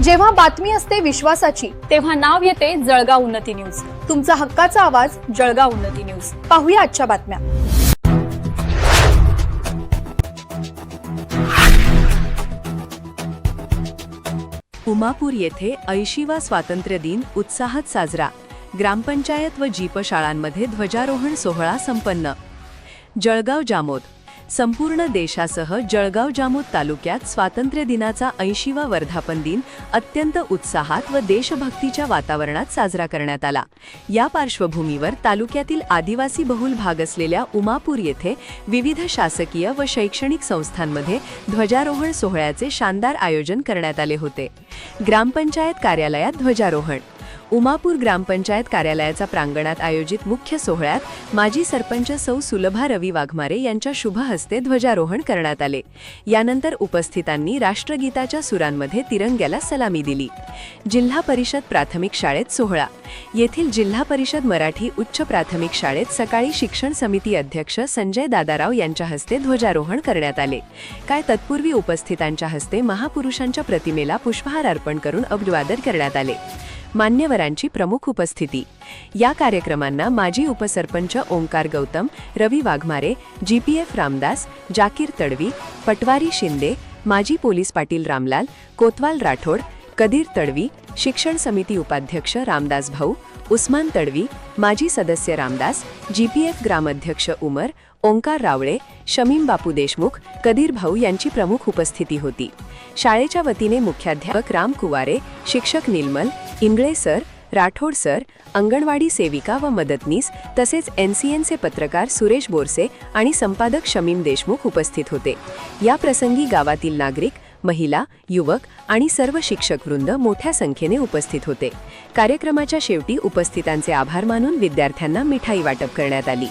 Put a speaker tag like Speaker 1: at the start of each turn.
Speaker 1: जेव्हा बातमी असते विश्वासाची,
Speaker 2: तेव्हा नाव येते जळगाव उन्नती न्यूज.
Speaker 1: तुमचा हक्काचा आवाज.
Speaker 2: जळगाव उन्नती न्यूज.
Speaker 1: पाहूया आजच्या बातम्या.
Speaker 3: उमापूर येथे 80वा स्वातंत्र्य दिन उत्साहात साजरा. ग्रामपंचायत व जीप शाळांमध्ये ध्वजारोहण सोहळा संपन्न. जळगाव जामोद. संपूर्ण देशासह जळगाव जामोद तालुक्यात स्वातंत्र्य दिनाचा 80वा वर्धापन दिन अत्यंत उत्साहात व देशभक्तीच्या वातावरणात साजरा करण्यात आला. या पार्श्वभूमीवर तालुक्यातील आदिवासी बहुल भाग असलेल्या उमापूर येथे विविध शासकीय व शैक्षणिक संस्थांमध्ये ध्वजारोहण सोहळ्याचे शानदार आयोजन करण्यात आले होते. ग्रामपंचायत कार्यालयात ध्वजारोहण. उमापूर ग्रामपंचायत कार्यालयाच्या प्रांगणात आयोजित मुख्य सोहळ्यात माजी सरपंच सौ सुलभा रवी वाघमारे यांच्या शुभ हस्ते ध्वजारोहण करण्यात आले. यानंतर उपस्थितांनी राष्ट्रगीताच्या सुरांमध्ये तिरंग्याला सलामी दिली. जिल्हा परिषद प्राथमिक शाळेत सोहळा. येथील जिल्हा परिषद मराठी उच्च प्राथमिक शाळेत सकाळी शिक्षण समिती अध्यक्ष संजय दादाराव यांच्या हस्ते ध्वजारोहण करण्यात आले. तत्पूर्वी उपस्थितांच्या हस्ते महापुरुषांच्या प्रतिमेला पुष्पहार अर्पण करून अभिवादन करण्यात आले. मान्यवरांची प्रमुख उपस्थिती. या कार्यक्रमांना माजी उपसरपंच ओंकार गौतम, रवी वाघमारे, जीपीएफ रामदास, जाकीर तडवी, पटवारी शिंदे, माजी पोलीस पाटील रामलाल, कोतवाल राठोड, कदीर तडवी, शिक्षण समिती उपाध्यक्ष रामदास भाऊ, उस्मान तडवी, माजी सदस्य रामदास, जीपीएफ ग्रामाध्यक्ष उमर, ओंकार रावळे, शमीम बापू देशमुख, कदीर भाऊ यांची प्रमुख उपस्थिती होती. शाळेच्या वतीने मुख्याध्यापक राम कुवारे, शिक्षक निलमल, इंगळे सर, राठोड सर, अंगणवाडी सेविका व मदतनीस तसेच एनसीएनचे पत्रकार सुरेश बोरसे आणि संपादक शमीम देशमुख उपस्थित होते. या प्रसंगी गावातील नागरिक, महिला, युवक आणि सर्व शिक्षकवृंद मोठ्या संख्येने उपस्थित होते. कार्यक्रमाच्या शेवटी उपस्थितांचे आभार मानून विद्यार्थ्यांना मिठाई वाटप करण्यात आली.